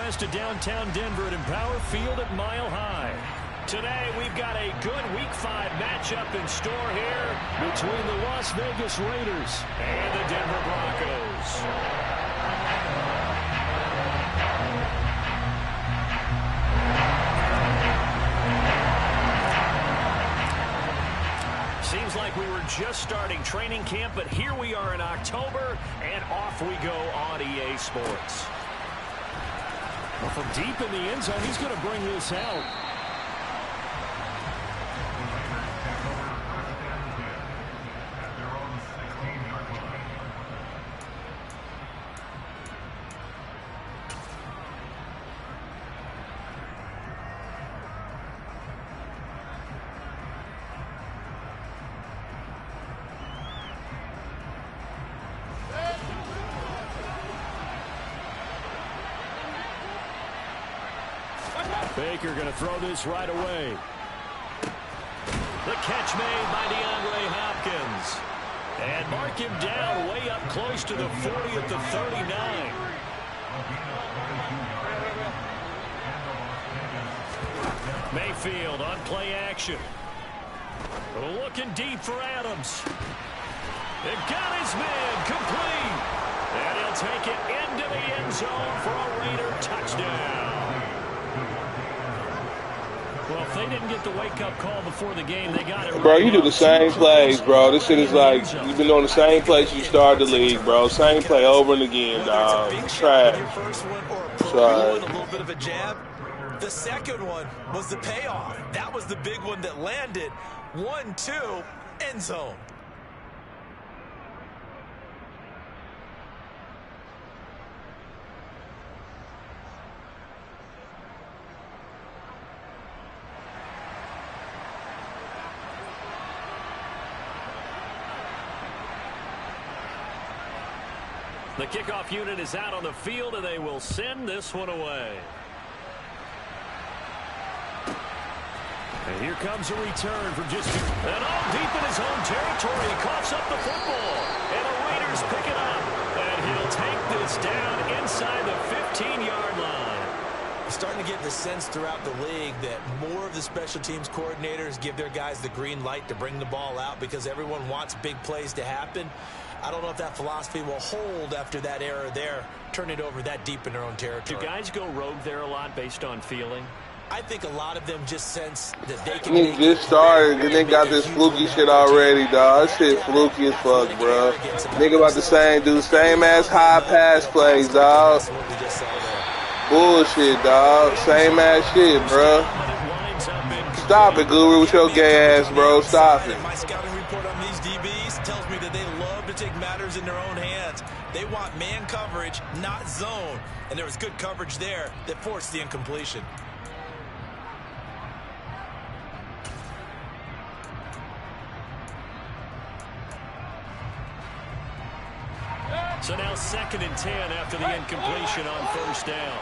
west of downtown Denver at Empower Field at Mile High. Today, we've got a good Week 5 matchup in store here between the Las Vegas Raiders and the Denver Broncos. Seems like we were just starting training camp, but here we are in October, and off we go on EA Sports. Well, from deep in the end zone, he's going to bring this out. Baker going to throw this right away. The catch made by DeAndre Hopkins. And mark him down way up close to the 40 at the 39. Mayfield on play action. Looking deep for Adams. It got his man complete. And he'll take it into the end zone for a Raider touchdown. Well, if they didn't get the wake-up call before the game, they got it. Bro, you do the same plays, bro. This shit is like, you've been doing the same plays you started the league, bro. Same play over and again, dog. Trash. Sorry. A little bit of a jab. The second one was the payoff. That was the big one that landed. 1-2, end zone. The kickoff unit is out on the field, and they will send this one away. And here comes a return from just and all deep in his own territory. He coughs up the football, and the Raiders pick it up. And he'll take this down inside the 15-yard line. Starting to get the sense throughout the league that more of the special teams coordinators give their guys the green light to bring the ball out because everyone wants big plays to happen. I don't know if that philosophy will hold after that error there, turn it over that deep in their own territory. Do guys go rogue there a lot based on feeling? I think a lot of them just sense that they can. They just started and they got this fluky shit already, dog. That shit fluky as fuck, bro. Nigga about the do the same ass high pass plays, dog. Bullshit, dog. Same ass shit, bro. Stop it, Guru, with your gay ass, bro. Stop it. My scouting report on these DBs tells me that they love to take matters in their own hands. They want man coverage, not zone. And there was good coverage there that forced the incompletion. So now 2nd and 10 after the incompletion on first down.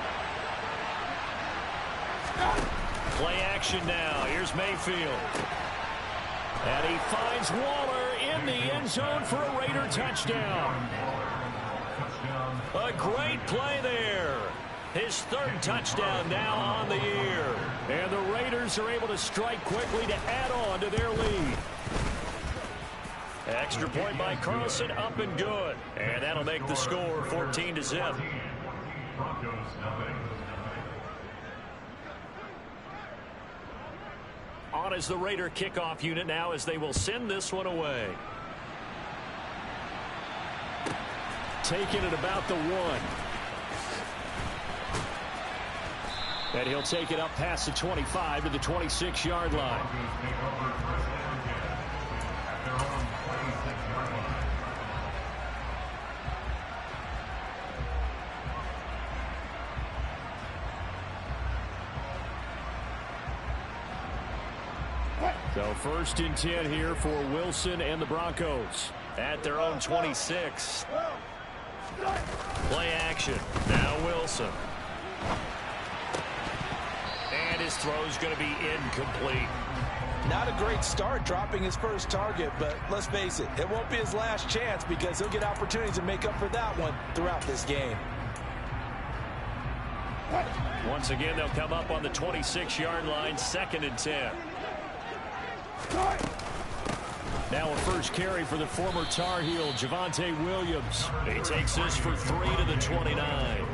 Play action now. Here's Mayfield. And he finds Waller in the end zone for a Raider touchdown. A great play there. His 3rd touchdown now on the year. And the Raiders are able to strike quickly to add on to their lead. Extra point by Carlson, up and good. And that'll make the score 14-0. On is the Raider kickoff unit now as they will send this one away. Taking it about the 1. And he'll take it up past the 25 to the 26-yard line. So 1st and 10 here for Wilson and the Broncos at their own 26. Play action. Now Wilson. And his throw's going to be incomplete. Not a great start dropping his first target, but let's face it, it won't be his last chance because he'll get opportunities to make up for that one throughout this game. Once again, they'll come up on the 26-yard line, 2nd and 10. Now a first carry for the former Tar Heel, Javonte Williams. He takes this for 3 to the 29.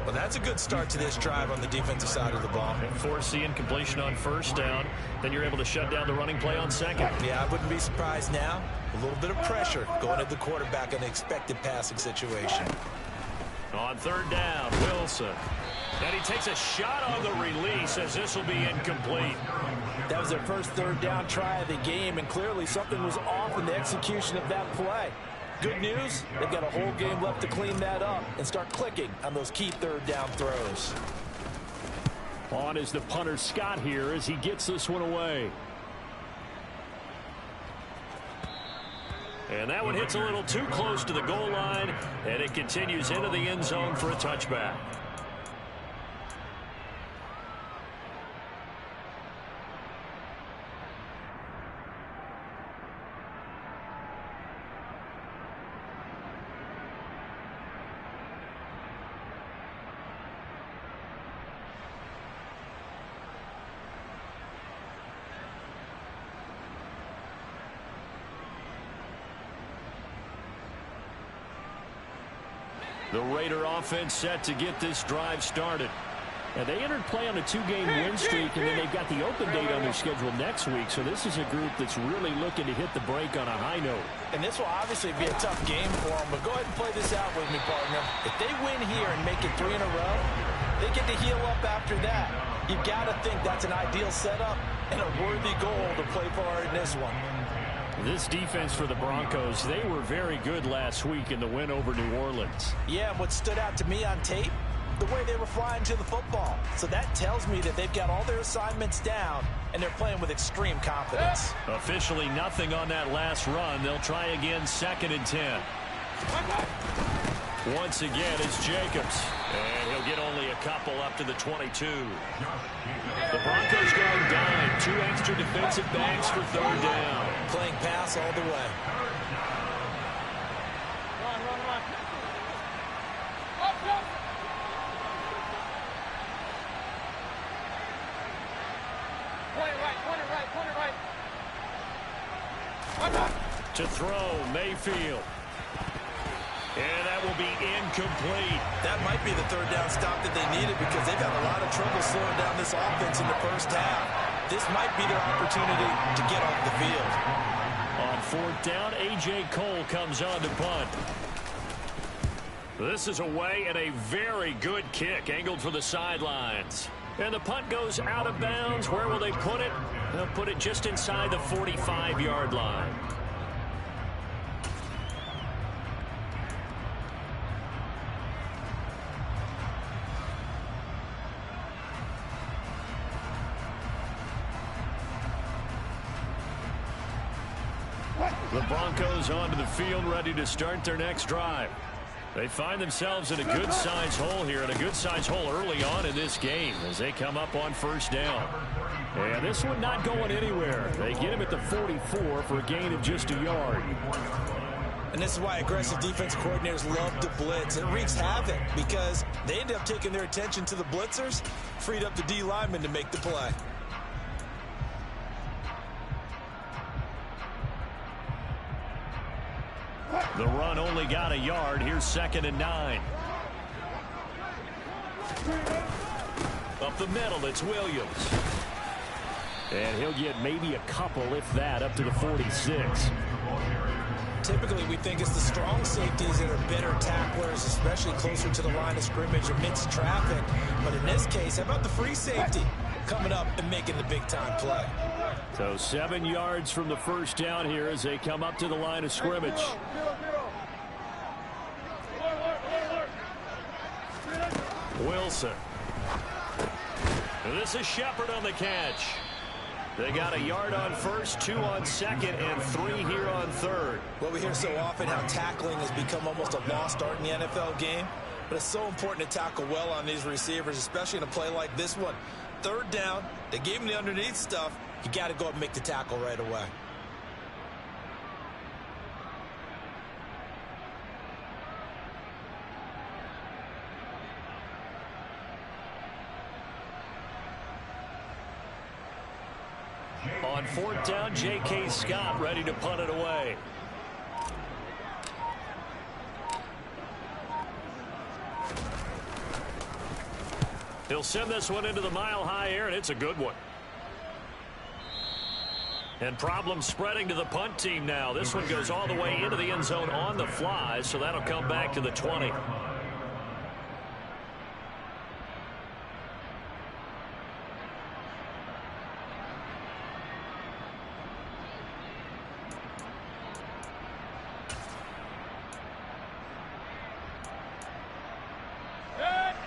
Well, that's a good start to this drive on the defensive side of the ball. And force the incompletion on first down. Then you're able to shut down the running play on second. Yeah, I wouldn't be surprised now. A little bit of pressure going at the quarterback in an expected passing situation. On 3rd down, Wilson. And he takes a shot on the release as this will be incomplete. That was their first 3rd down try of the game, and clearly something was off in the execution of that play. Good news, they've got a whole game left to clean that up and start clicking on those key 3rd down throws. On is the punter Scott here as he gets this one away. And that one hits a little too close to the goal line, and it continues into the end zone for a touchback. The Raider offense set to get this drive started. And they entered play on a 2-game win streak, and then they've got the open date on their schedule next week. So this is a group that's really looking to hit the break on a high note. And this will obviously be a tough game for them, but go ahead and play this out with me, partner. If they win here and make it 3 in a row, they get to heal up after that. You've got to think that's an ideal setup and a worthy goal to play for in this one. This defense for the Broncos, they were very good last week in the win over New Orleans. Yeah, and what stood out to me on tape, the way they were flying to the football. So that tells me that they've got all their assignments down, and they're playing with extreme confidence. Officially nothing on that last run. They'll try again, 2nd and 10. Once again, it's Jacobs. And he'll get only a couple up to the 22. The Broncos going dime. 2 extra defensive backs for 3rd down. Playing pass all the way. To throw, Mayfield. And that will be incomplete. That might be the 3rd down stop that they needed because they've had a lot of trouble slowing down this offense in the first half. This might be their opportunity to get off the field. On 4th down, A.J. Cole comes on to punt. This is away and a very good kick angled for the sidelines. And the punt goes out of bounds. Where will they put it? They'll put it just inside the 45-yard line. The Broncos onto the field, ready to start their next drive. They find themselves in a good-sized hole here, and a good-sized hole early on in this game as they come up on 1st down. And this one not going anywhere. They get him at the 44 for a gain of just a yard. And this is why aggressive defense coordinators love to blitz. It wreaks havoc because they end up taking their attention to the blitzers, freed up the D lineman to make the play. The run only got a yard. Here's 2nd and 9. Up the middle, it's Williams. And he'll get maybe a couple, if that, up to the 46. Typically, we think it's the strong safeties that are better tacklers, especially closer to the line of scrimmage amidst traffic. But in this case, how about the free safety coming up and making the big-time play? So 7 yards from the 1st down here as they come up to the line of scrimmage. Wilson. And this is Shepard on the catch. They got a yard on 1st, 2 on 2nd, and 3 here on 3rd. Well, we hear so often how tackling has become almost a lost art in the NFL game. But it's so important to tackle well on these receivers, especially in a play like this one. 3rd down, they gave him the underneath stuff. You got to go up and make the tackle right away. On fourth down, J.K. Scott ready to punt it away. He'll send this one into the mile-high air, and it's a good one. And problems spreading to the punt team now. This one goes all the way into the end zone on the fly, so that'll come back to the 20.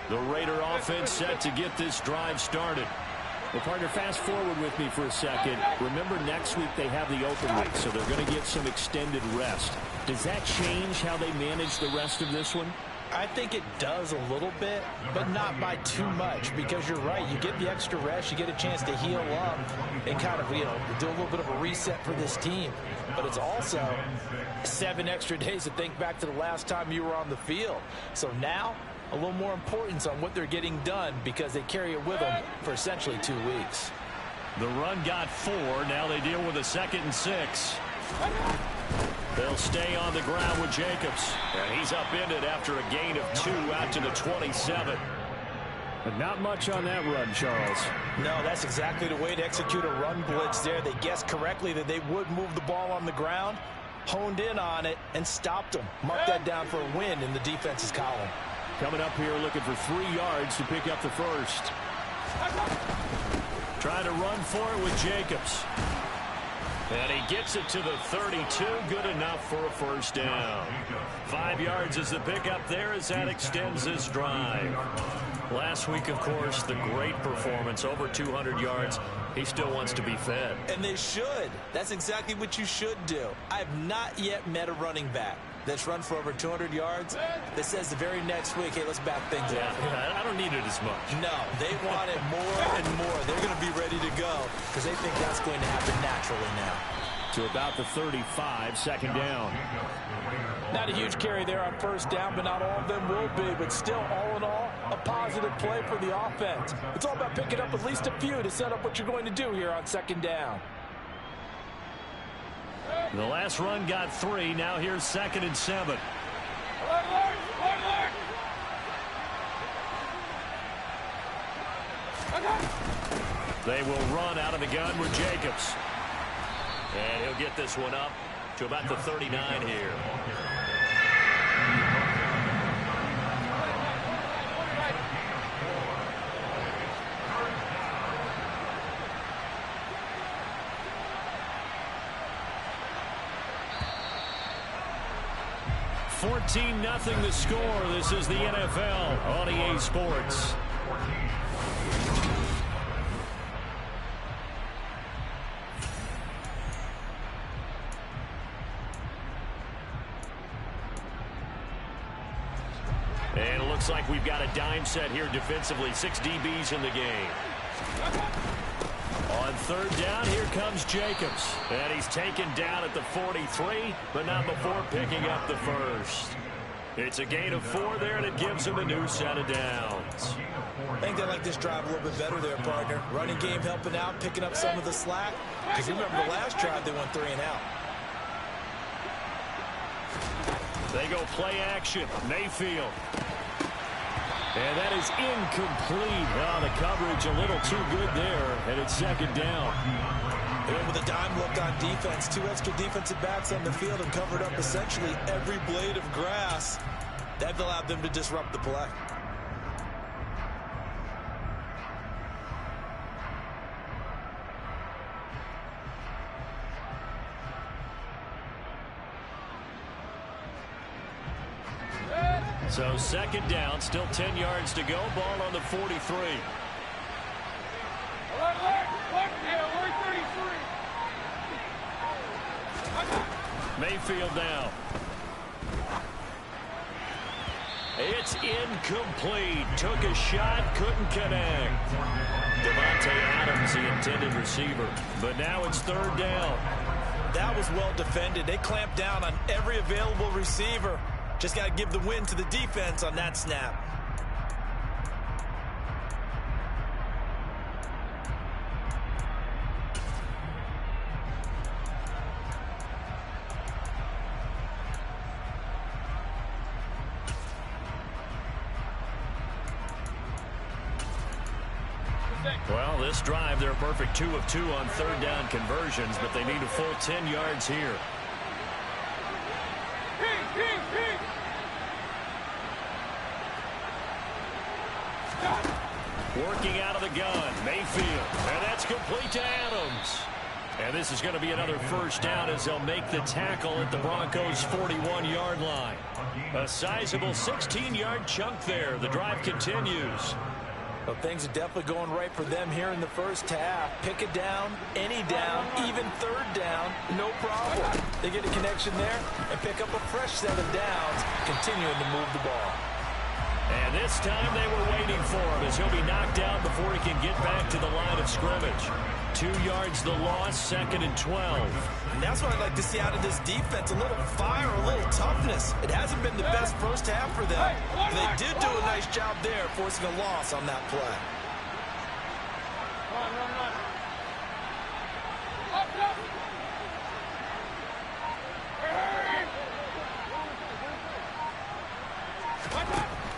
The Raider offense set to get this drive started. Well, partner, fast forward with me for a second. Remember, next week they have the open week, so they're going to get some extended rest. Does that change how they manage the rest of this one? I think it does a little bit, but not by too much, because you're right. You get the extra rest, you get a chance to heal up and kind of, do a little bit of a reset for this team. But it's also 7 extra days to think back to the last time you were on the field. So now, a little more importance on what they're getting done because they carry it with them for essentially 2 weeks. The run got 4. Now they deal with a 2nd and 6. They'll stay on the ground with Jacobs. And he's upended after a gain of 2 out to the 27. But not much on that run, Charles. No, that's exactly the way to execute a run blitz there. They guessed correctly that they would move the ball on the ground, honed in on it, and stopped them. Mark that down for a win in the defense's column. Coming up here looking for 3 yards to pick up the first. Trying to run for it with Jacobs. And he gets it to the 32. Good enough for a first down. 5 yards is the pickup there as that extends this drive. Last week, of course, the great performance, over 200 yards. He still wants to be fed. And they should. That's exactly what you should do. I have not yet met a running back that's run for over 200 yards that says the very next week, hey, let's back things up. I don't need it as much. No, they want it more and more. They're going to be ready to go because they think that's going to happen naturally now. To about the 35, 2nd down. Not a huge carry there on first down, but not all of them will be. But still, all in all, a positive play for the offense. It's all about picking up at least a few to set up what you're going to do here on 2nd down. The last run got 3. Now here's 2nd and 7. They will run out of the gun with Jacobs. And he'll get this one up to about the 39 here. $14-0 the score. This is the NFL on EA Sports. And it looks like we've got a dime set here defensively. 6 DBs in the game. On 3rd down, here comes Jacobs. And he's taken down at the 43, but not before picking up the first. It's a gain of 4 there, and it gives him a new set of downs. I think they like this drive a little bit better there, partner. Running game helping out, picking up some of the slack. Because remember the last drive, they went 3 and out. They go play action. Mayfield. And that is incomplete. Oh, the coverage a little too good there, and it's 2nd down. And with a dime look on defense, 2 extra defensive backs on the field and covered up essentially every blade of grass. That allowed them to disrupt the play. So 2nd down, still 10 yards to go. Ball on the 43. Mayfield now. It's incomplete. Took a shot, couldn't connect. Devontae Adams, the intended receiver. But now it's 3rd down. That was well defended. They clamped down on every available receiver. Just got to give the win to the defense on that snap. Well, this drive, they're a perfect 2 of 2 on third down conversions, but they need a full 10 yards here. Working out of the gun, Mayfield, and that's complete to Adams. And this is going to be another first down as they'll make the tackle at the Broncos' 41-yard line. A sizable 16-yard chunk there. The drive continues. Well, things are definitely going right for them here in the first half. Pick it down, any down, even third down, no problem. They get a connection there and pick up a fresh set of downs, continuing to move the ball. And this time they were waiting for him as he'll be knocked out before he can get back to the line of scrimmage. 2 yards the loss, 2nd and 12. And that's what I'd like to see out of this defense, a little fire, a little toughness. It hasn't been the best first half for them, but they did do a nice job there, forcing a loss on that play.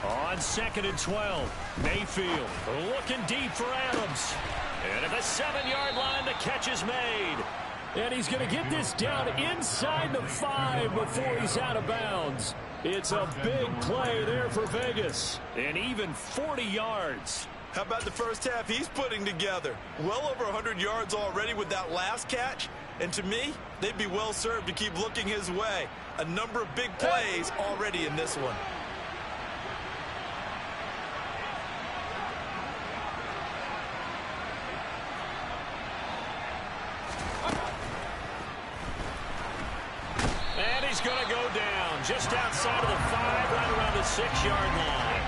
On 2nd and 12, Mayfield looking deep for Adams. And at the 7-yard line, the catch is made. And he's going to get this down inside the 5 before he's out of bounds. It's a big play there for Vegas. And even 40 yards. How about the first half he's putting together? Well over 100 yards already with that last catch. And to me, they'd be well served to keep looking his way. A number of big plays already in this one. And he's going to go down just outside of the 5, right around the 6-yard line.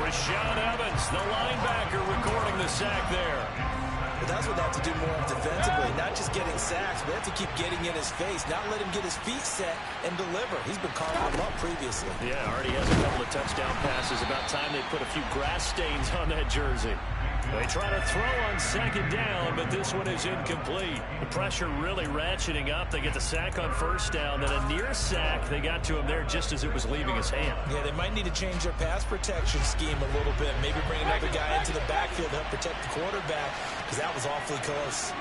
Rashaan Evans, the linebacker, recording the sack there. But that's what they have to do more of defensively. Not just getting sacks, but they have to keep getting in his face. Not let him get his feet set and deliver. He's been carving them up previously. Yeah, already has a couple of touchdown passes. About time they put a few grass stains on that jersey. They try to throw on 2nd down, but this one is incomplete. The pressure really ratcheting up. They get the sack on 1st down, then a near sack. They got to him there just as it was leaving his hand. Yeah, they might need to change their pass protection scheme a little bit. Maybe bring another guy into the backfield to help protect the quarterback, because that was awfully close.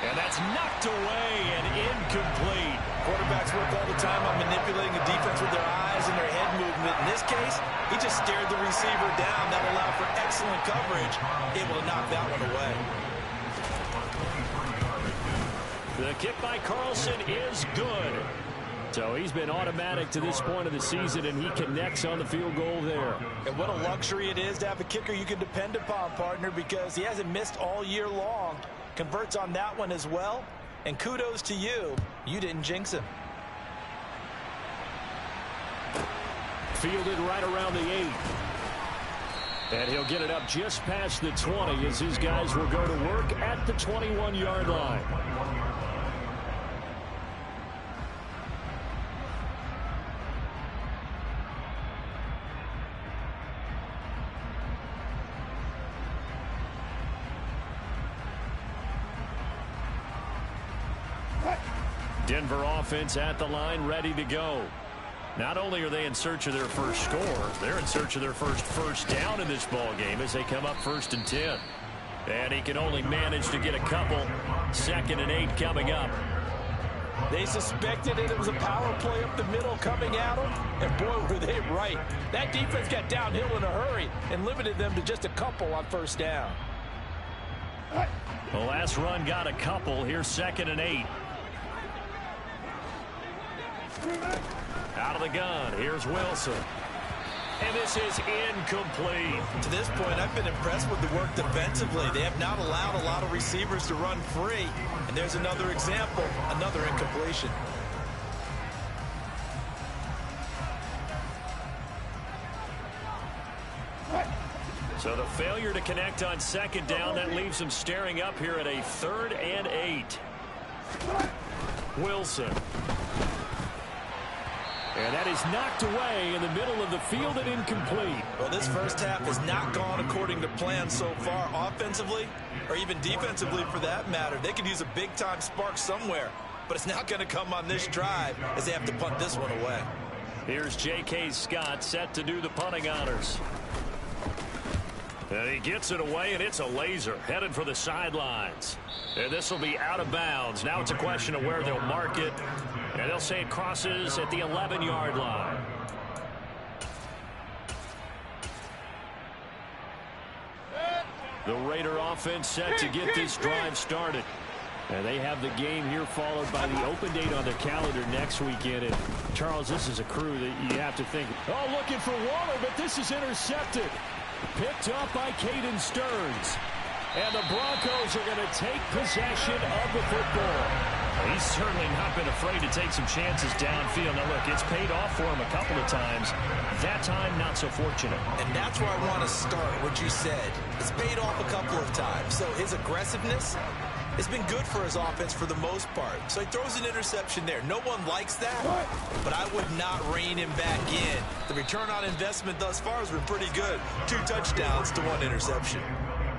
And that's knocked away and incomplete. Quarterbacks work all the time on manipulating the defense with their eyes and their head movement. In this case, he just stared the receiver down. That allowed for excellent coverage, able to knock that one away. The kick by Carlson is good. So he's been automatic to this point of the season, and he connects on the field goal there. And what a luxury it is to have a kicker you can depend upon, partner, because he hasn't missed all year long. Converts on that one as well. And kudos to you. You didn't jinx him. Fielded right around the 8. And he'll get it up just past the 20 as his guys will go to work at the 21-yard line. Denver offense at the line, ready to go. Not only are they in search of their first score, they're in search of their first down in this ball game as they come up 1st and 10. And he can only manage to get a couple. 2nd and 8 coming up. They suspected it was a power play up the middle coming at them, and boy, were they right. That defense got downhill in a hurry and limited them to just a couple on 1st down. The last run got a couple. Here's 2nd and 8. Out of the gun, here's Wilson. And this is incomplete. To this point, I've been impressed with the work defensively. They have not allowed a lot of receivers to run free. And there's another example, another incompletion. So the failure to connect on 2nd down, that leaves them staring up here at a 3rd and 8. Wilson. And that is knocked away in the middle of the field and incomplete. Well, this first half has not gone according to plan so far offensively, or even defensively for that matter. They could use a big-time spark somewhere, but it's not going to come on this drive as they have to punt this one away. Here's J.K. Scott set to do the punting honors. And he gets it away, and it's a laser headed for the sidelines. And this will be out of bounds. Now it's a question of where they'll mark it. And they'll say it crosses at the 11-yard line. The Raider offense set to get this drive started. And they have the game here followed by the open date on their calendar next weekend. And Charles, this is a crew that you have to think, oh, looking for Waller, but this is intercepted. Picked up by Caden Stearns. And the Broncos are going to take possession of the football. He's certainly not been afraid to take some chances downfield. Now, look, it's paid off for him a couple of times. That time, not so fortunate. And that's where I want to start, what you said. It's paid off a couple of times. So his aggressiveness has been good for his offense for the most part. So he throws an interception there. No one likes that, but I would not rein him back in. The return on investment thus far has been pretty good. 2 touchdowns to 1 interception.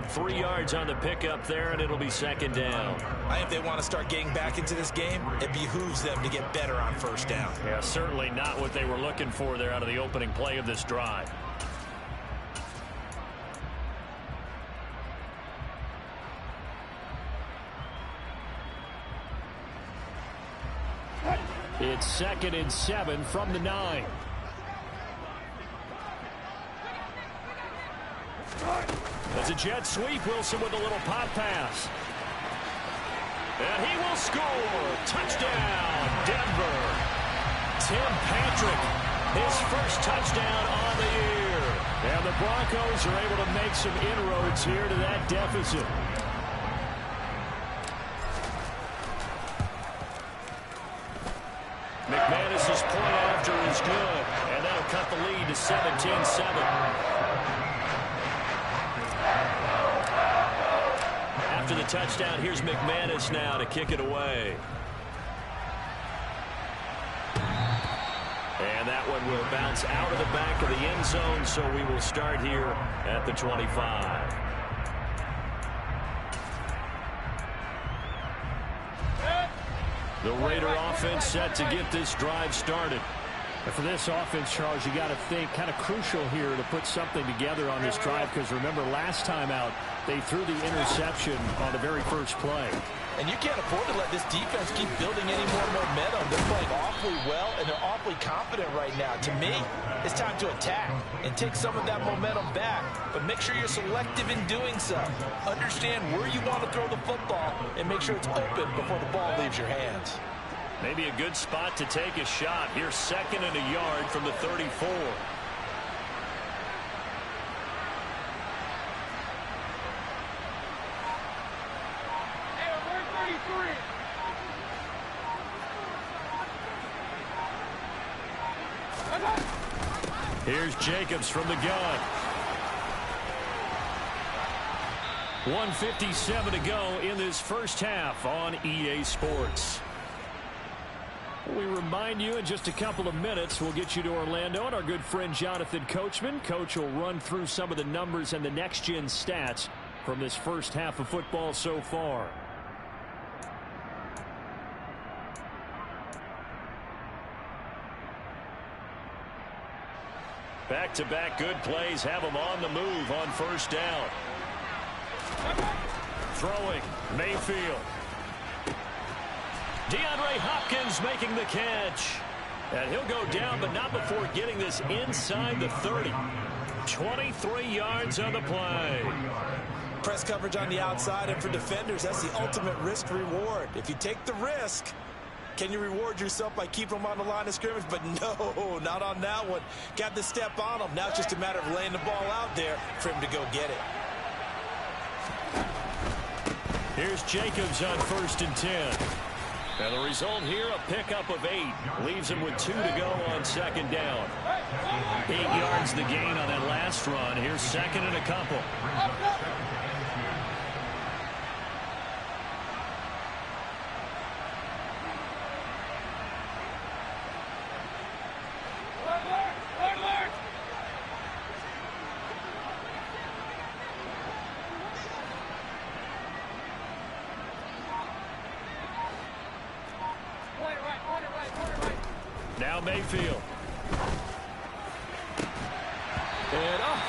3 yards on the pickup there, and it'll be second down. I think if they want to start getting back into this game, it behooves them to get better on first down. Yeah, certainly not what they were looking for there out of the opening play of this drive. It's 2nd and 7 from the 9. As a jet sweep, Wilson with a little pop pass. And he will score. Touchdown, Denver. Tim Patrick, his first touchdown on the year. And the Broncos are able to make some inroads here to that deficit. McManus's point after is good. And that'll cut the lead to 17-7. After the touchdown, here's McManus now to kick it away. And that one will bounce out of the back of the end zone, so we will start here at the 25. The Raider offense set to get this drive started. And for this offense, Charles, you got to think kind of crucial here to put something together on this drive, because remember last time out they threw the interception on the very first play. And you can't afford to let this defense keep building any more momentum. They're playing awfully well, and they're awfully confident right now. To me, it's time to attack and take some of that momentum back. But make sure you're selective in doing so. Understand where you want to throw the football and make sure it's open before the ball leaves your hands. Maybe a good spot to take a shot. Here's 2nd and a yard from the 34. Here's Jacobs from the gun. 1:57 to go in this first half on EA Sports. We remind you in just a couple of minutes we'll get you to Orlando and our good friend Jonathan Coachman. Coach will run through some of the numbers and the next-gen stats from this first half of football so far. Back-to-back good plays have them on the move on first down. Throwing, Mayfield. DeAndre Hopkins making the catch. And he'll go down, but not before getting this inside the 30. 23 yards on the play. Press coverage on the outside, and for defenders, that's the ultimate risk-reward. If you take the risk, can you reward yourself by keeping them on the line of scrimmage? But no, not on that one. Got the step on him. Now it's just a matter of laying the ball out there for him to go get it. Here's Jacobs on 1st and 10. And the result here, a pickup of 8. Leaves him with 2 to go on 2nd down. 8 yards the gain on that last run. Here's 2nd and a couple. Now Mayfield. And, oh,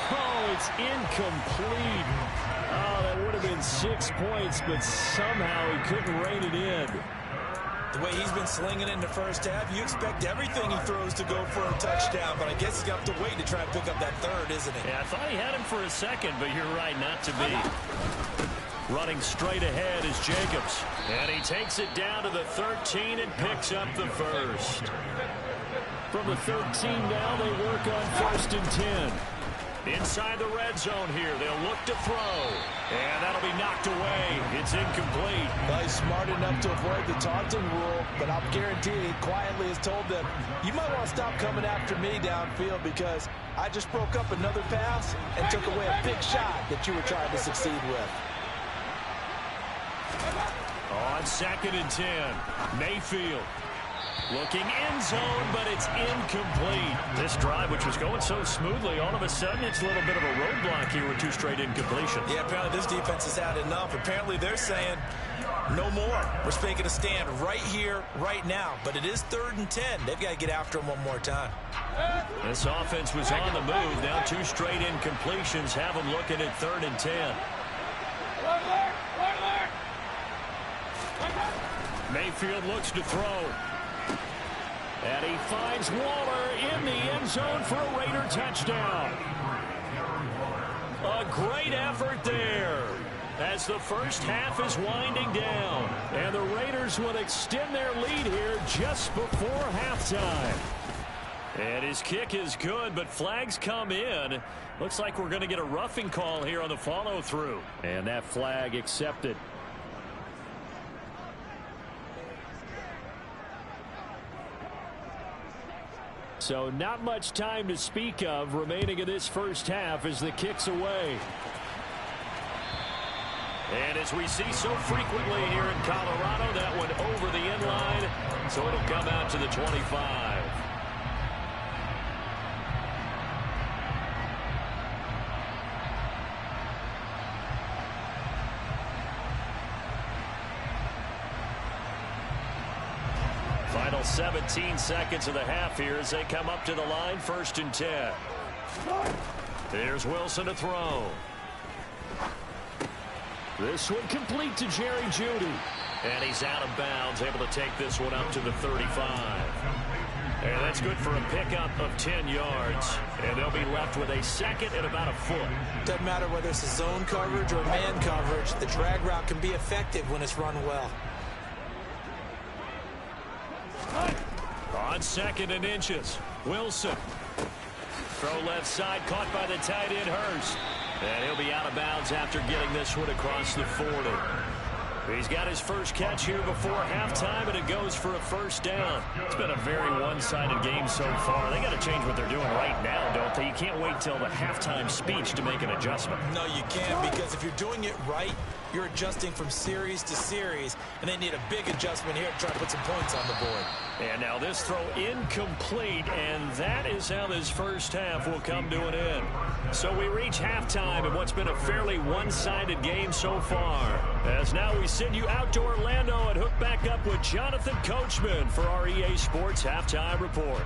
it's incomplete. Oh, that would have been 6 points, but somehow he couldn't rein it in. The way he's been slinging in the first half, you expect everything he throws to go for a touchdown, but I guess he's got to wait to try and pick up that third, isn't he? Yeah, I thought he had him for a second, but you're right, not to be. Running straight ahead is Jacobs, and he takes it down to the 13 and picks up the first. From the 13 now, they work on 1st and 10. Inside the red zone here, they'll look to throw. And that'll be knocked away. It's incomplete. Well, he's smart enough to avoid the taunting rule, but I'll guarantee he quietly has told them, you might want to stop coming after me downfield because I just broke up another pass and took away a big shot that you were trying to succeed with. On 2nd and 10, Mayfield. Looking end zone, but it's incomplete. This drive, which was going so smoothly, all of a sudden it's a little bit of a roadblock here with 2 straight incompletions. Yeah, apparently this defense has had enough. Apparently they're saying, no more. We're making a stand right here, right now. But it is 3rd and 10. They've got to get after him one more time. This offense was on the move. Now 2 straight incompletions have them looking at 3rd and 10. Mayfield looks to throw. And he finds Waller in the end zone for a Raider touchdown. A great effort there as the first half is winding down. And the Raiders will extend their lead here just before halftime. And his kick is good, but flags come in. Looks like we're going to get a roughing call here on the follow-through. And that flag accepted. So not much time to speak of remaining in this first half as the kick's away. And as we see so frequently here in Colorado, that one over the end line, so it'll come out to the 25. Final 17 seconds of the half here as they come up to the line, 1st and 10. Here's Wilson to throw. This one complete to Jerry Jeudy. And he's out of bounds, able to take this one up to the 35. And that's good for a pickup of 10 yards. And they'll be left with a 2nd and about a foot. Doesn't matter whether it's a zone coverage or man coverage. The drag route can be effective when it's run well. On 2nd and inches, Wilson. Throw left side, caught by the tight end, Hurst. And he'll be out of bounds after getting this one across the 40. He's got his first catch here before halftime, and it goes for a 1st down. It's been a very one-sided game so far. They got to change what they're doing right now, don't they? You can't wait till the halftime speech to make an adjustment. No, you can't, because if you're doing it right, you're adjusting from series to series, and they need a big adjustment here to try to put some points on the board. And now this throw incomplete, and that is how this first half will come to an end. So we reach halftime in what's been a fairly one-sided game so far. As now we send you out to Orlando and hook back up with Jonathan Coachman for our EA Sports Halftime Report.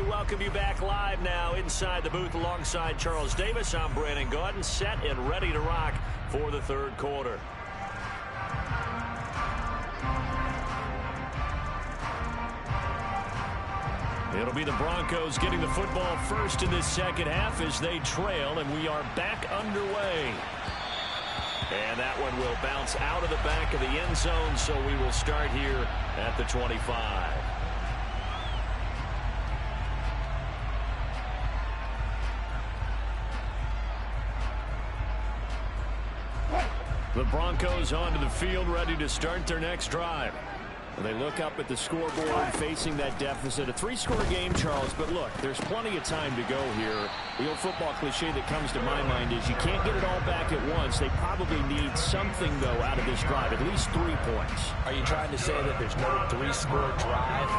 Welcome you back live now inside the booth alongside Charles Davis. I'm Brandon Gaudin, set and ready to rock for the 3rd quarter. It'll be the Broncos getting the football first in this 2nd half as they trail, and we are back underway. And that one will bounce out of the back of the end zone, so we will start here at the 25. The Broncos onto the field, ready to start their next drive. They look up at the scoreboard, facing that deficit. A 3-score game, Charles, but look, there's plenty of time to go here. The old football cliche that comes to my mind is you can't get it all back at once. They probably need something, though, out of this drive, at least 3 points. Are you trying to say that there's no 3-score drive?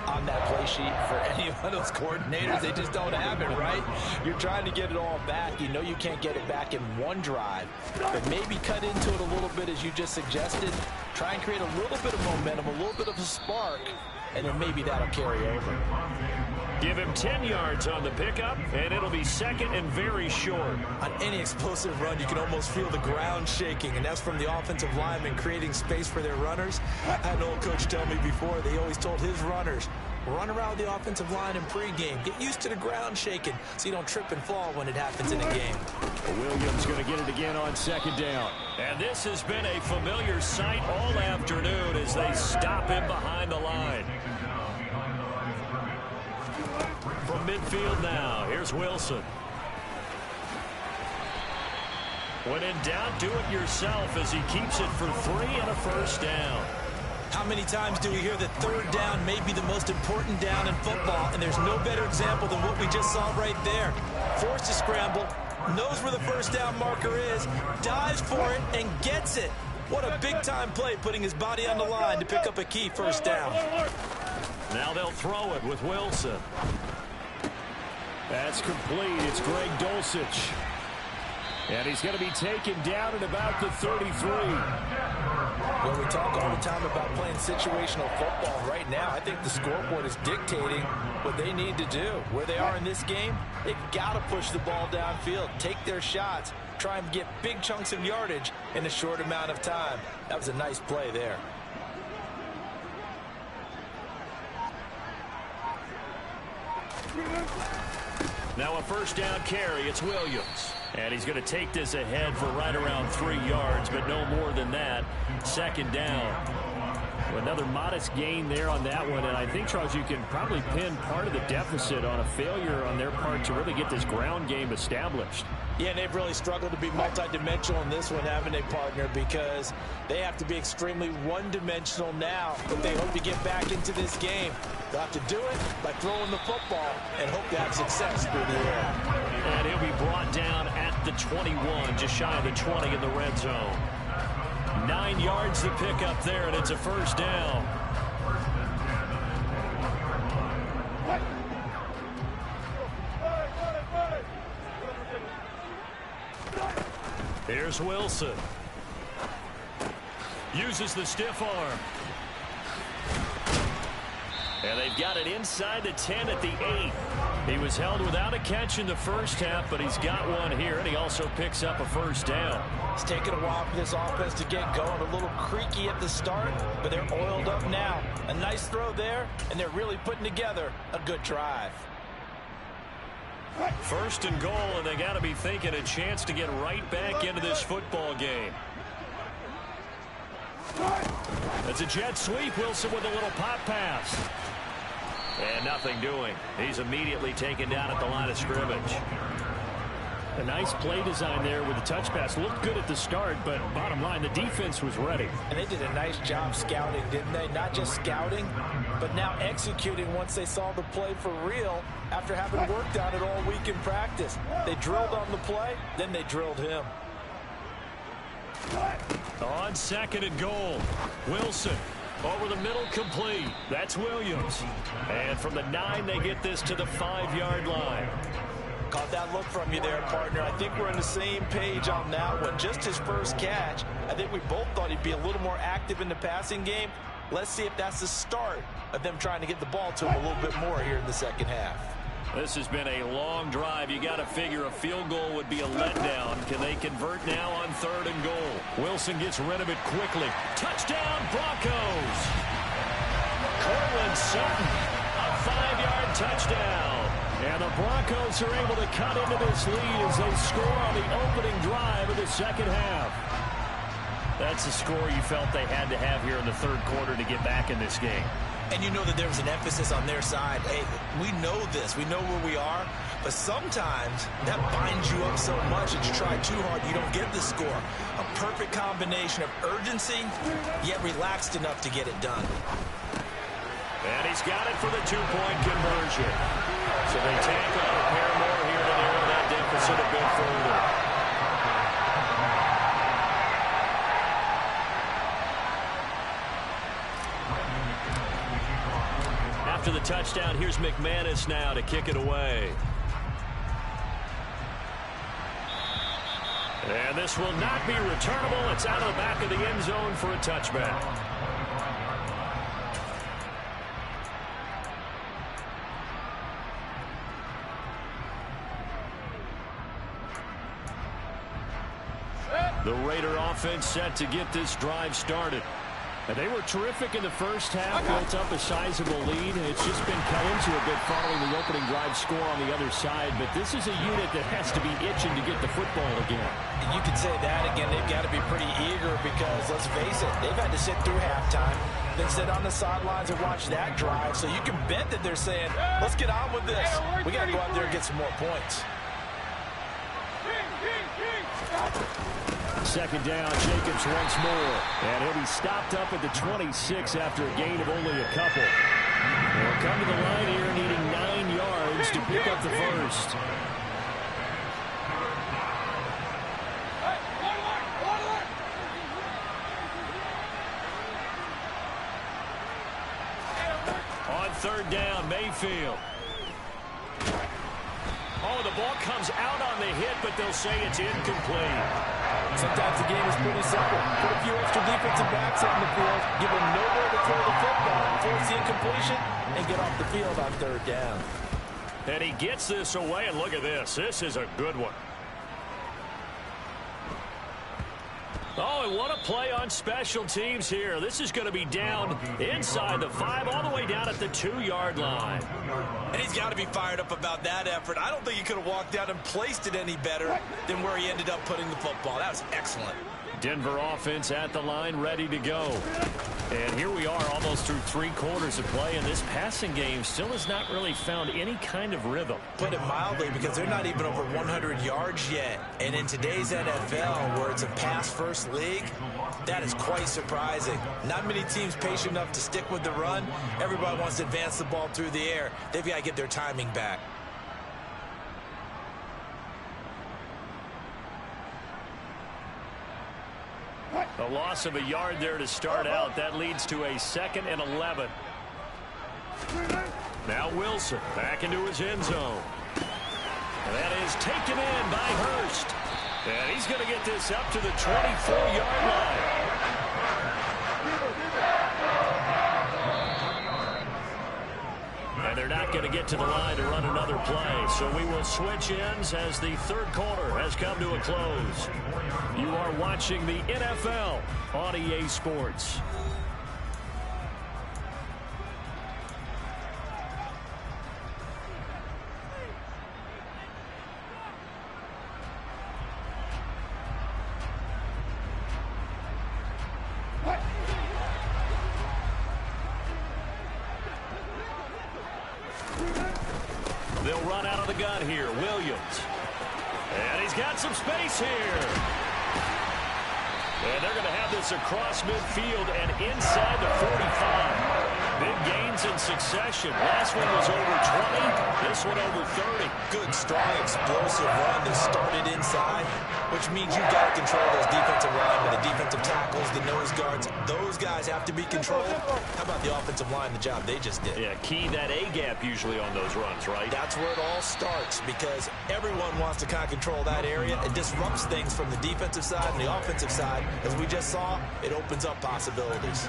I'll on that play sheet for any one of those coordinators. They just don't have it, right? You're trying to get it all back. You know you can't get it back in one drive, but maybe cut into it a little bit as you just suggested. Try and create a little bit of momentum, a little bit of a spark, and then maybe that'll carry over. Give him 10 yards on the pickup, and it'll be second and very short. On any explosive run, you can almost feel the ground shaking, and that's from the offensive linemen creating space for their runners. I had an old coach tell me before, they always told his runners, run around the offensive line in pregame. Get used to the ground shaking so you don't trip and fall when it happens in a game. Williams going to get it again on second down. And this has been a familiar sight all afternoon as they stop him behind the line. From midfield now, here's Wilson. When in doubt, do it yourself as he keeps it for 3 and a first down. How many times do we hear that third down may be the most important down in football, and there's no better example than what we just saw right there. Forced to scramble, knows where the first down marker is, dives for it, and gets it. What a big-time play, putting his body on the line to pick up a key first down. Now they'll throw it with Wilson. That's complete. It's Greg Dulcich. And he's going to be taken down at about the 33. Well, we talk all the time about playing situational football. Right now, I think the scoreboard is dictating what they need to do. Where they are in this game, they've got to push the ball downfield, take their shots, try and get big chunks of yardage in a short amount of time. That was a nice play there. Now a first down carry. It's Williams. And he's going to take this ahead for right around 3 yards, but no more than that. Second down. Another modest gain there on that one. And I think, Charles, you can probably pin part of the deficit on a failure on their part to really get this ground game established. Yeah, and they've really struggled to be multidimensional in this one, haven't they, partner? Because they have to be extremely one-dimensional now, but they hope to get back into this game. They'll have to do it by throwing the football and hope to have success through the air. And he'll be brought down at the 21, just shy of the 20 in the red zone. 9 yards to pick up there, and it's a first down. Here's Wilson. Uses the stiff arm. And they've got it inside the 10 at the 8. He was held without a catch in the first half, but he's got one here, and he also picks up a first down. It's taken a while for this offense to get going. A little creaky at the start, but they're oiled up now. A nice throw there, and they're really putting together a good drive. First and goal, and they got to be thinking a chance to get right back into this football game. It's a jet sweep. Wilson with a little pop pass. And nothing doing. He's immediately taken down at the line of scrimmage. A nice play design there with the touch pass. Looked good at the start, but bottom line, the defense was ready. And they did a nice job scouting, didn't they? Not just scouting, but now executing once they saw the play for real after having worked on it all week in practice. They drilled on the play, then they drilled him. On second and goal, Wilson over the middle, complete. That's Williams. And from the 9, they get this to the 5-yard line. Caught that look from you there, partner. I think we're on the same page on that one. Just his first catch. I think we both thought he'd be a little more active in the passing game. Let's see if that's the start of them trying to get the ball to him a little bit more here in the second half. This has been a long drive. You got to figure a field goal would be a letdown. Can they convert now on third and goal? Wilson gets rid of it quickly. Touchdown, Broncos! Cortland Sutton, a 5-yard touchdown. And the Broncos are able to cut into this lead as they score on the opening drive of the second half. That's the score you felt they had to have here in the third quarter to get back in this game. And you know that there was an emphasis on their side. Hey, we know this. We know where we are. But sometimes that binds you up so much that you try too hard, you don't get the score. A perfect combination of urgency, yet relaxed enough to get it done. And he's got it for the 2-point conversion. So they take on a pair more here to narrow that deficit a bit further. After the touchdown. Here's McManus now to kick it away. And this will not be returnable. It's out of the back of the end zone for a touchback. The Raider offense set to get this drive started. And they were terrific in the first half, built up a sizable lead. It's just been cut into a bit following the opening drive score on the other side. But this is a unit that has to be itching to get the football again. You could say that again. They've got to be pretty eager because, let's face it, they've had to sit through halftime, then sit on the sidelines and watch that drive. So you can bet that they're saying, let's get on with this. We got to go out there and get some more points. Second down, Jacobs once more. And he'll be stopped up at the 26 after a gain of only a couple. They'll come to the line here needing 9 yards to pick up the first. On third down, Mayfield. Oh, the ball comes out on the hit, but they'll say it's incomplete. Sometimes the game is pretty simple. Put a few extra defensive backs on the field, give them nowhere to throw the football, force the incompletion, and get off the field on third down. And he gets this away, and look at this. This is a good one. Oh, and what a play on special teams here. This is going to be down inside the 5, all the way down at the 2-yard line. And he's got to be fired up about that effort. I don't think he could have walked out and placed it any better than where he ended up putting the football. That was excellent. Denver offense at the line, ready to go. And here we are almost through 3 quarters of play, and this passing game still has not really found any kind of rhythm. Put it mildly, because they're not even over 100 yards yet. And in today's NFL, where it's a pass-first league, that is quite surprising. Not many teams patient enough to stick with the run. Everybody wants to advance the ball through the air. They've got to get their timing back. A loss of a yard there to start out. That leads to a 2nd and 11. Now Wilson back into his end zone. And that is taken in by Hurst. And he's going to get this up to the 24-yard line. And they're not going to get to the line to run another play. So we will switch ends as the third quarter has come to a close. You are watching the NFL on EA Sports. They'll run out of the gun here. Williams. And he's got some space here. And they're going to have this across midfield and inside the 45. Big gains in succession. Last one was over 20. This one over 30. Good, strong, explosive run that started inside, which means you've got to control those defensive linemen, the defensive tackles, the nose guards. Those guys have to be controlled. How about the offensive line, the job they just did? Yeah, key that A-gap usually on those runs, right? That's where it all starts, because everyone wants to kind of control that area. It disrupts things from the defensive side and the offensive side. As we just saw, it opens up possibilities.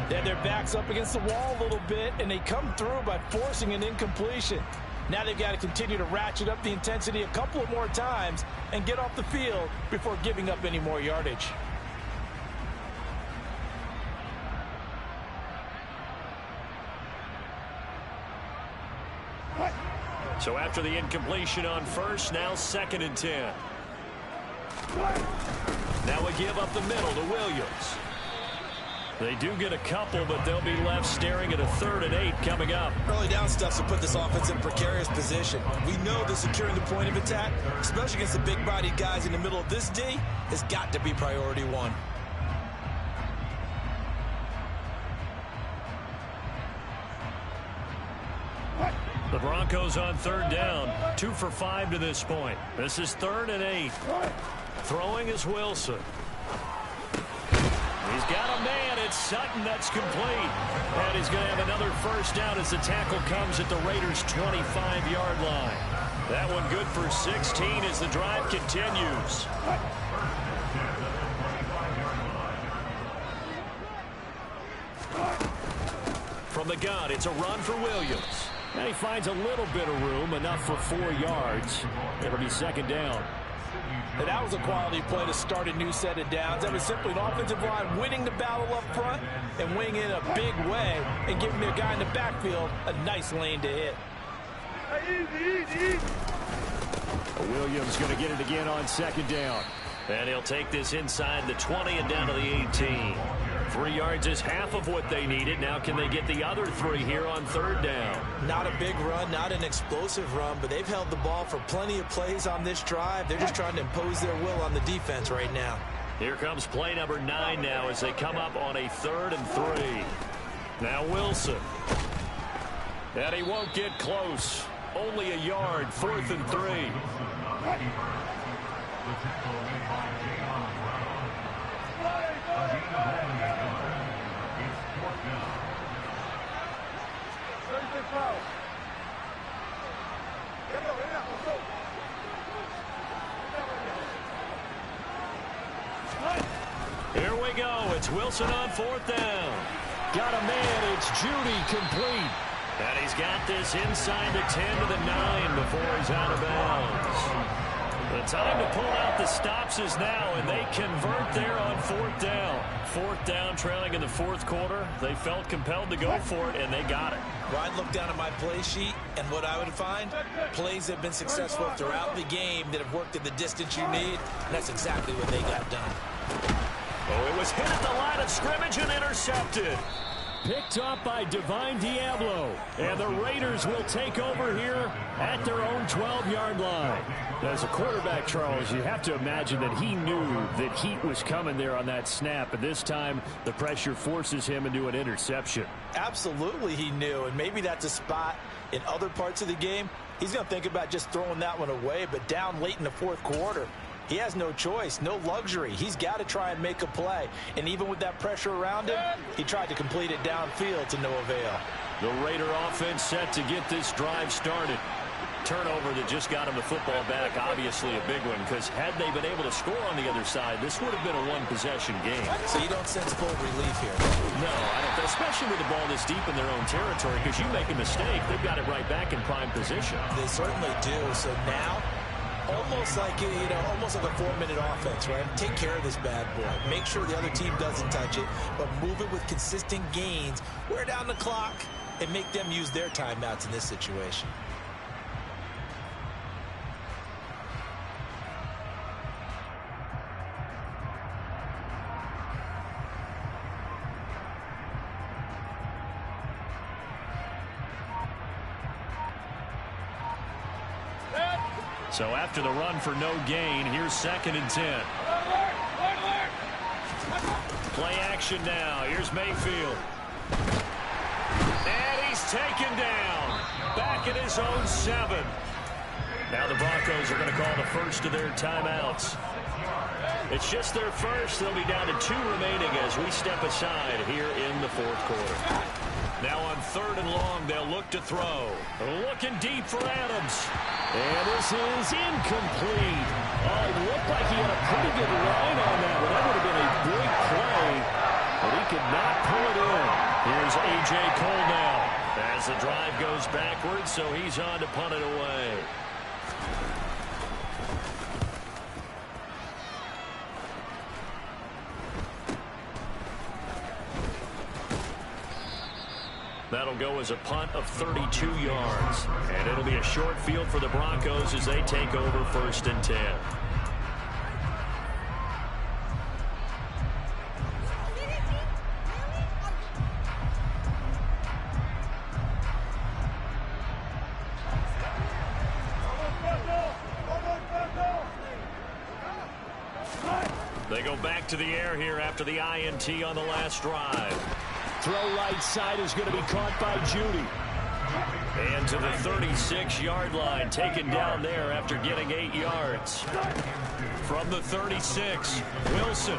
Then their backs up against the wall a little bit, and they come through by forcing an incompletion. Now they've got to continue to ratchet up the intensity a couple of more times and get off the field before giving up any more yardage. So after the incompletion on first, now 2nd and 10. Now we give up the middle to Williams. They do get a couple, but they'll be left staring at a 3rd and 8 coming up. Early down stuff to put this offense in precarious position. We know that securing the point of attack, especially against the big-bodied guys in the middle of this D, has got to be priority 1. The Broncos on 3rd down, 2 for 5 to this point. This is 3rd and 8. Throwing is Wilson. He's got a man. It's Sutton. That's complete. And he's going to have another first down as the tackle comes at the Raiders' 25-yard line. That one good for 16 as the drive continues. From the gun, it's a run for Williams. And he finds a little bit of room, enough for 4 yards. It'll be second down. And that was a quality play to start a new set of downs. That was simply an offensive line winning the battle up front and winning in a big way and giving their guy in the backfield a nice lane to hit. Williams going to get it again on second down. And he'll take this inside the 20 and down to the 18. 3 yards is half of what they needed. Now can they get the other 3 here on third down? Not a big run, not an explosive run, but they've held the ball for plenty of plays on this drive. They're just trying to impose their will on the defense right now. Here comes play number 9 now as they come up on a 3rd and 3. Now Wilson. And he won't get close. Only a yard, 4th and 3. Here we go. It's Wilson on 4th down. Got a man. It's Judy complete. And he's got this inside the 10 to the 9 before he's out of bounds. The time to pull out the stops is now, and they convert there on 4th down. 4th down, trailing in the 4th quarter. They felt compelled to go for it, and they got it. Well, I'd look down at my play sheet, and what I would find, plays that have been successful throughout the game that have worked at the distance you need, and that's exactly what they got done. Oh, it was hit at the line of scrimmage and intercepted. Picked up by Divine Diablo. And the Raiders will take over here at their own 12-yard line. As a quarterback, Charles, you have to imagine that he knew that heat was coming there on that snap. And this time, the pressure forces him into an interception. Absolutely he knew. And maybe that's a spot in other parts of the game. He's going to think about just throwing that one away. But down late in the 4th quarter, he has no choice, no luxury. He's got to try and make a play. And even with that pressure around him, he tried to complete it downfield to no avail. The Raider offense set to get this drive started. Turnover that just got him the football back, obviously a big one, because had they been able to score on the other side, this would have been a one-possession game. So you don't sense full relief here? No, I don't, especially with the ball this deep in their own territory, because you make a mistake, they've got it right back in prime position. They certainly do. So now, almost like almost like a 4-minute offense, right? Take care of this bad boy. Make sure the other team doesn't touch it, but move it with consistent gains. Wear down the clock and make them use their timeouts in this situation. So after the run for no gain, here's 2nd and 10. Play action now. Here's Mayfield. And he's taken down. Back at his own 7. Now the Broncos are going to call the first of their timeouts. It's just their first. They'll be down to 2 remaining as we step aside here in the 4th quarter. Now on 3rd and long, they'll look to throw. Looking deep for Adams. And this is incomplete. Oh, it looked like he had a pretty good line on that one. That would have been a big play, but he could not pull it in. Here's A.J. Cole now as the drive goes backwards, so he's on to punt it away. That'll go as a punt of 32 yards. And it'll be a short field for the Broncos as they take over 1st and 10. They go back to the air here after the INT on the last drive. Throw right side is going to be caught by Judy. And to the 36-yard line, taken down there after getting 8 yards. From the 36, Wilson.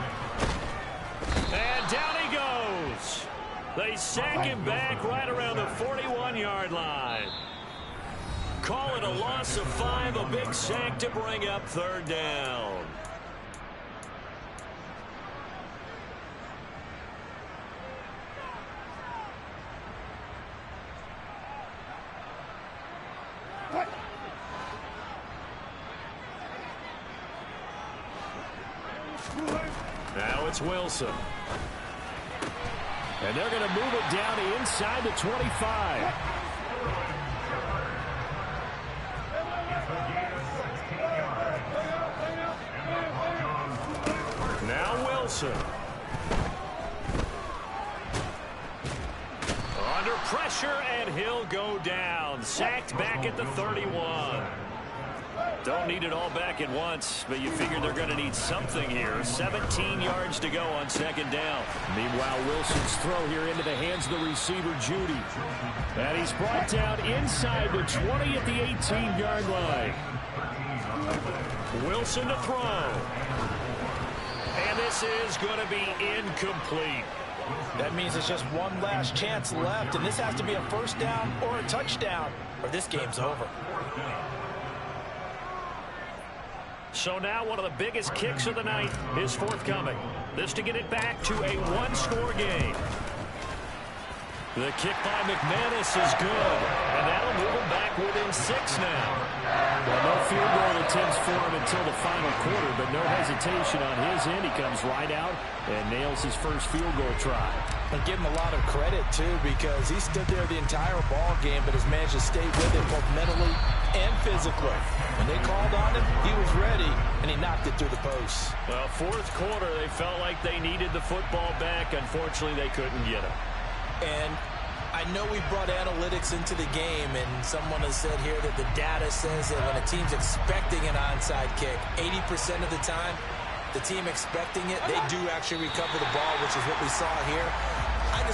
And down he goes. They sack him back right around the 41-yard line. Call it a loss of 5, a big sack to bring up third down. Now it's Wilson. And they're going to move it down to inside the 25. Now Wilson. Under pressure, and he'll go down. Sacked back at the 31. Don't need it all back at once, but you figure they're going to need something here. 17 yards to go on second down. Meanwhile, Wilson's throw here into the hands of the receiver, Judy. And he's brought down inside the 20 at the 18-yard line. Wilson to throw. And this is going to be incomplete. That means it's just one last chance left, and this has to be a first down or a touchdown, or this game's over. So now one of the biggest kicks of the night is forthcoming. This to get it back to a one-score game. The kick by McManus is good, and that'll move him back within 6 now. Well, no field goal attempts for him until the final quarter, but no hesitation on his end. He comes right out and nails his first field goal try. And give him a lot of credit, too, because he stood there the entire ball game, but has managed to stay with it both mentally and physically. When they called on him, he was ready, and he knocked it through the post. Well, fourth quarter, they felt like they needed the football back. Unfortunately, they couldn't get it. And I know we brought analytics into the game, and someone has said here that the data says that when a team's expecting an onside kick, 80% of the time, the team expecting it, they do actually recover the ball, which is what we saw here. I just